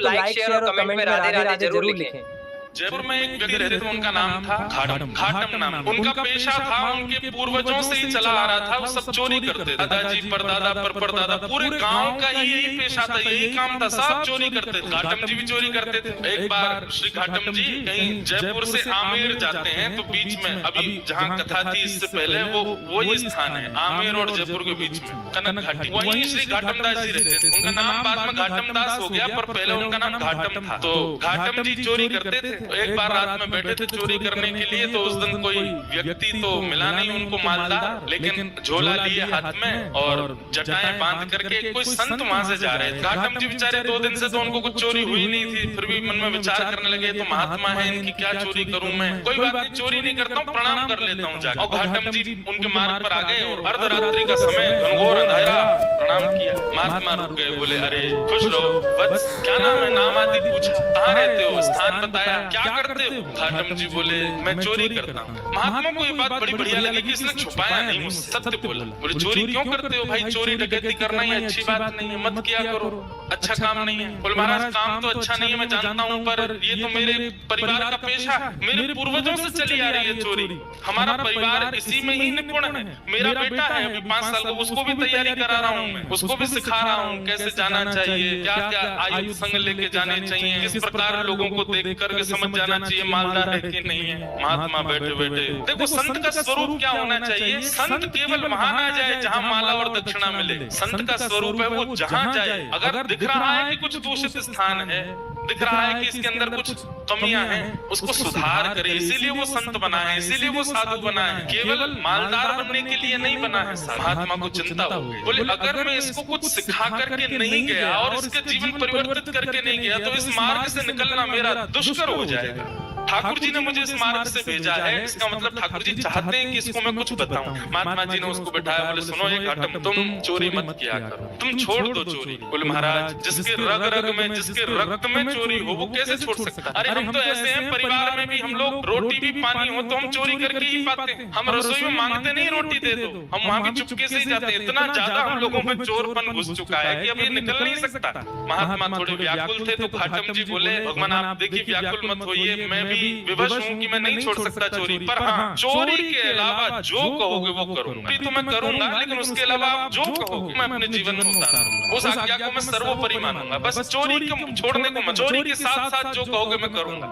Like share और comment में राधे राधे जरूर लिखें। जयपुर में एक व्यक्ति रहते थे, उनका नाम था घाटम नाम। उनका पेशा था, उनके पूर्वजों से ही चला आ रहा था, वो सब चोरी करते थे। दादाजी परदादा परदादा पूरे गांव का यही पेशा था, यही काम था, सब चोरी करते थे। घाटम जी भी चोरी करते थे। एक बार श्री घाटम जी कहीं जयपुर से आमेर जाते हैं, तो बीच में अभी जहाँ कथा थी इससे पहले वो स्थान है आमेर और जयपुर के बीच में कनक घाटी, वहीं श्री घाटम दास जी रहते थे। उनका नाम बाद में घाटम दास हो गया, पर पहले उनका नाम घाटम था। तो घाटम जी चोरी करते थे। एक बार रात में बैठे थे चोरी करने के लिए, तो उस दिन कोई व्यक्ति तो मिला नहीं उनको मालदार, लेकिन झोला लिए हाथ में और जटाएं बांध करके कोई संत वहां से जा रहे थे। घाटम जी बेचारे 2 दिन से तो उनको कुछ चोरी हुई नहीं थी, फिर भी मन में विचार करने लगे तो महात्मा है, इनकी क्या चोरी करूं मैं, कोई बात नहीं चोरी नहीं करता हूँ, प्रणाम कर लेता हूँ जाकर। और घाटम जी उनके मार्ग पर आ गए और अर्धरात्रि का समय, घनघोर अंधेरा, प्रणाम किया। महात्मा रुक गए, बोले अरे खुश रहो बस, क्या नाम है, नाम आदि पूछा, कहाँ रहते हो, स्थान बताया, क्या करते हो। घाटम जी बोले मैं चोरी करता हूँ। महात्मा को ये बात बड़ी बढ़िया लगी कि इसने छुपाया नहीं, मुझसे सत्य बोला। बोले चोरी क्यों करते हो भाई, चोरी डकैती करना ही अच्छी बात नहीं है, मत किया करो, अच्छा काम नहीं है। बोले महाराज काम तो अच्छा नहीं है मैं जानता हूँ, पर ये तो मेरे परिवार का पेशा है, मेरे पूर्वजों से चली आ रही है चोरी, हमारा परिवार इसी में ही निपुण है। मेरा बेटा है अभी 5 साल का, उसको भी तैयारी करा रहा हूँ मैं, उसको भी सिखा रहा हूँ कैसे जाना चाहिए, क्या क्या आयु संग लेके जाने चाहिए, किस प्रकार लोगों को देख करके समझ जाना चाहिए मालदार है कि नहीं है। महात्मा बैठे बैठे देखो संत का स्वरूप क्या होना चाहिए, संत केवल वहां ना जाए जहां माला और दक्षिणा मिले, संत का स्वरूप है वो जहां जाए, अगर दिख रहा है कि कुछ दूषित स्थान है, दिख रहा है कि इसके अंदर कुछ कमियां हैं, उसको सुधार करे, इसीलिए वो संत बना है, इसीलिए वो साधु बना है, केवल मालदार बनने के लिए नहीं बना है। महात्मा को चिंता हो गई, बोले अगर मैं इसको कुछ सिखा करके नहीं गया और इसके जीवन परिवर्तित करके नहीं गया तो इस मार्ग से निकलना मेरा दुष्कर हो जाएगा। ठाकुर जी ने मुझे इस मार्ग से भेजा है, इसका मतलब ठाकुर जी चाहते हैं कि इसको मैं कुछ बताऊं। महात्मा जी ने उसको बैठाया, बोले सुनो ये घाटम, तुम चोरी मत किया करो, तुम छोड़ दो चोरी। बोले महाराज जिसके रग रग में, जिसके रक्त में चोरी हो वो कैसे छोड़ सकता है। अरे हम तो ऐसे हैं, परिवार में भी हम लोग रोटी भी पानी हो तो हम चोरी करके ही पाते हैं, हम रसोई में मांगते नहीं रोटी दे दो, हम वहां भी चुपके से ही जाते हैं। इतना ज्यादा हम लोगों में चोरपन घुस चुका है कि अब ये निकल नहीं सकता। महात्मा थोड़े व्याकुल थे, तो घाटम जी बोले भगवान आप देखिए व्याकुल मत होइए, मैं भी विवश हूँ कि मैं नहीं छोड़ सकता चोरी, पर हाँ चोरी के अलावा जो कहोगे वो करूंगा, तो मैं करूंगा, लेकिन उसके अलावा जो कहोगे मैं अपने जीवन में उतारूंगा, उस आज्ञा को मैं सर्वोपरि मानूंगा, बस चोरी को छोड़ने को मत, चोरी के साथ साथ जो कहोगे मैं करूंगा।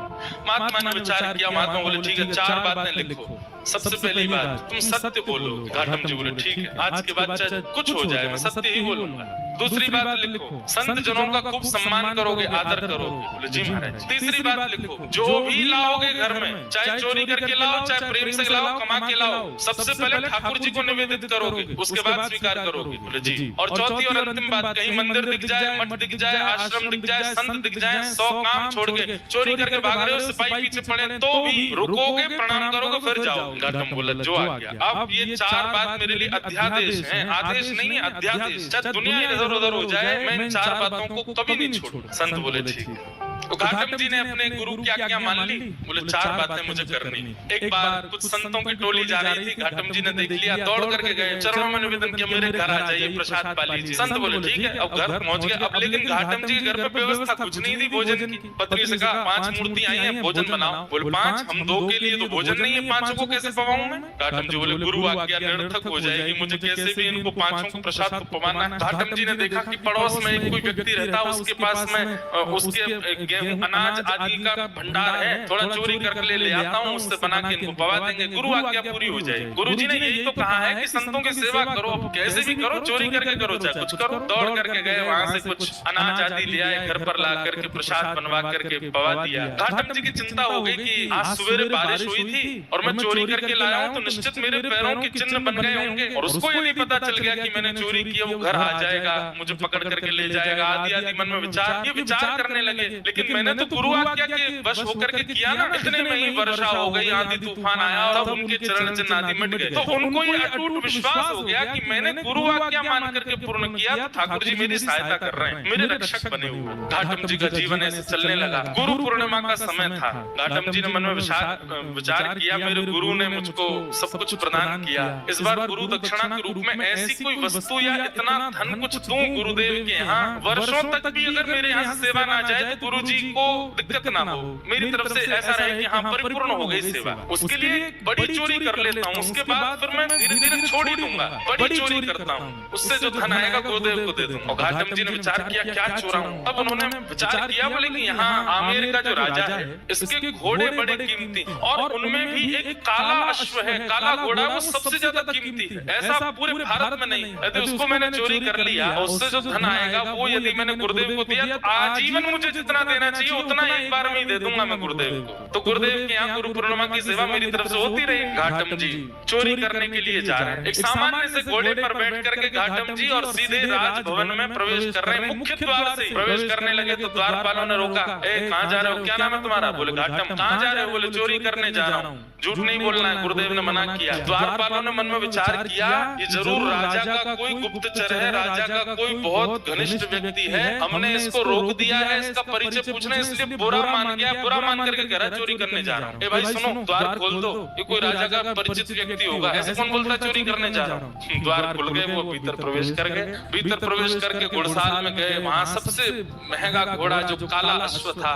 महात्मा ने विचार किया, महात्मा बोले ठीक है 4 बातें लिखो। सबसे पहली बात तुम सत्य बोलो। घाटम जी बोले ठीक है, आज के बाद चाहे कुछ हो जाए मैं सत्य ही बोलूंगा। दूसरी बात लिखो संत जनों का खूब सम्मान करोगे, आदर करोगे। बोले जी महाराज। तीसरी बात लिखो जो भी लाओगे घर में, चाहे चोरी करके लाओ, चाहे प्रेम से लाओ, कमा के लाओ, सबसे पहले ठाकुर जी को निवेदित करोगे, उसके बाद स्वीकार करोगे। बोले जी। और चौथी और अंतिम बात, कहीं मंदिर दिख जाए, मठ दिख जाए, आश्रम दिख जाए, संत दिख जाए, 100 काम छोड़ के चोरी करके भाग रहे हो, सिपाही पीछे पड़े तो भी रुकोगे, प्रणाम करोगे, फिर जाओ। घाटम बोला जो आ गया। अब ये 4 बात मेरे लिए अध्यादेश है, आदेश नहीं है, अध्यादेश। चाहे दुनिया इधर उधर हो जाए मैं इन 4 बातों को कभी नहीं छोड़ूंगा। संत बोले ठीक। तो घाटम जी ने अपने गुरु की आज्ञा मान ली, बोले 4 बातें मुझे करनी। एक बार कुछ संतों की टोली जा रही थी, घाटम जी ने देख लिया, दौड़ करके गए, चरणों में निवेदन किया मेरे घर आ जाइए, प्रसाद पा लीजिए। संत बोले ठीक है, अब घर पहुंच गए। अब लेकिन घाटम जी के घर पे व्यवस्था कुछ नहीं थी भोजन की। पत्नी से कहा 5 मूर्ति आई है, भोजन बनाओ। बोले 5 हम 2 के लिए तो भोजन नहीं है, 5 को कैसे पवाऊं मैं। घाटम जी बोले गुरु आज्ञा निरर्थक हो जाएगी, मुझे कैसे भी इनको 5 को प्रसाद पवाना है। घाटम जी ने देखा कि पड़ोस में कोई व्यक्ति रहता, उसके पास में उसके गेहूं अनाज आदि का भंडार है, थोड़ा चोरी करके ले आता हूँ, उससे बना के इनको पवा देंगे, गुरु आज्ञा पूरी हो जाएगी। गुरु जी ने यही तो कहा है कि संतों की सेवा करो, कैसे भी करो, चोरी करके करो, चाहे कुछ करो। दौड़ करके गए, वहां से कुछ अनाज आदि ले आए, घर पर ला करके प्रसाद बनवा करके पवा दिया। घाटम जी की चिंता हो गई कि आज सवेरे बारिश हुई थी और मैं चोरी करके लाया हूँ, तो निश्चित मेरे पैरों के चिन्ह बन गए होंगे, और उसको यदि पता चल गया कि मैंने चोरी किया, वो घर आ जाएगा, मुझे पकड़ करके ले जाएगा, आदि आदि मन में विचार करने लगे। लेकिन मैंने तो गुरु आज्ञा के वश होकर के किया ना, इतने में ही वर्षा हो गई, आंधी तूफान आया, तब उनके चरण चिन्ह आदि मिट गए। तो उनको ये अटूट विश्वास हो गया कि मैंने गुरु आज्ञा मान करके पूर्ण किया, तो ठाकुर जी मेरी सहायता कर रहे हैं, मेरे रक्षक बने हुए। घाटम जी का जीवन ऐसे चलने लगा। गुरु पूर्णिमा का समय था। घाटम जी ने मन में विचार किया, मेरे गुरु ने मुझको सब कुछ प्रदान किया, इस बार गुरु दक्षिणा के रूप में ऐसी कोई वस्तु या इतना धन कुछ दूं गुरुदेव के यहाँ, वर्षों तक भी अगर मेरे यहाँ से सेवा ना जाए तो गुरु जी को दिक्कत ना हो, मेरी तरफ से ऐसा रहे कि हाँ परिपूर्ण हो गई सेवा। उसके लिए बड़ी चोरी कर लेता हूँ, उसके बाद फिर मैं धीरे धीरे छोड़ ही दूंगा, बड़ी चोरी करता हूँ, उससे जो धन आएगा गुरुदेव को दे दूंगा। घाटम जी ने विचार किया क्या चोरा हूँ। तब उन्होंने विचार किया, बोले कि यहाँ आमेर का जो राजा है इसके घोड़े बड़े कीमती और उनमें भी एक काला अश्व है, काला घोड़ा, वो सबसे ज्यादा कीमती है, ऐसा पूरे भारत में नहीं। यदि उसको मैंने चोरी कर लिया, उससे जो धन आएगा वो यदि मैंने गुरुदेव को दिया तो आजीवन मुझे जितना देना चाहिए उतना एक बार में ही दे दूंगा मैं गुरुदेव को। तो गुरुदेव के यहाँ गुरु पूर्णिमा की सेवा मेरी तरफ से होती रही। घाटम जी चोरी करने के लिए जा रहे हैं, एक सामान्य से घोड़े पर बैठ करके घाटम जी और सीधे राजभवन में प्रवेश कर रहे हैं। मुख्य द्वार से प्रवेश करने लगे तो द्वारपालों ने रोका, ए कहाँ जा रहे हो, क्या नाम है तुम्हारा? बोले घाटम। कहाँ जा रहे हो? बोले चोरी करने जा रहा हूँ। झूठ नहीं बोलना है, गुरुदेव ने मना किया। द्वारपालों ने मन में विचार किया ये जरूर राजा का कोई गुप्तचर है, राजा का कोई बहुत घनिष्ठ व्यक्ति है, हमने इसको रोक दिया है, इसका परिचय पूछना, इसलिए बुरा मान गया, बुरा मान करके कह रहा चोरी करने जा रहा हूँ। ए भाई सुनो, द्वार खोल दो, ये कोई राजा का परिचित व्यक्ति होगा, ऐसे कौन बोलता चोरी करने जा रहा हूँ। द्वार खुल गए, वो भीतर प्रवेश कर गए। भीतर प्रवेश करके घोड़साल में गए, वहां सबसे महंगा घोड़ा जो काला अश्व था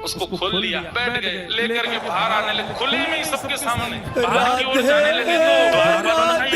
उसको खोल लिया, बैठ गए, लेकर के बाहर आने लगे, खुले में ही सबके सामने बाहर की ओर जाने लगे तो द्वारपालों ने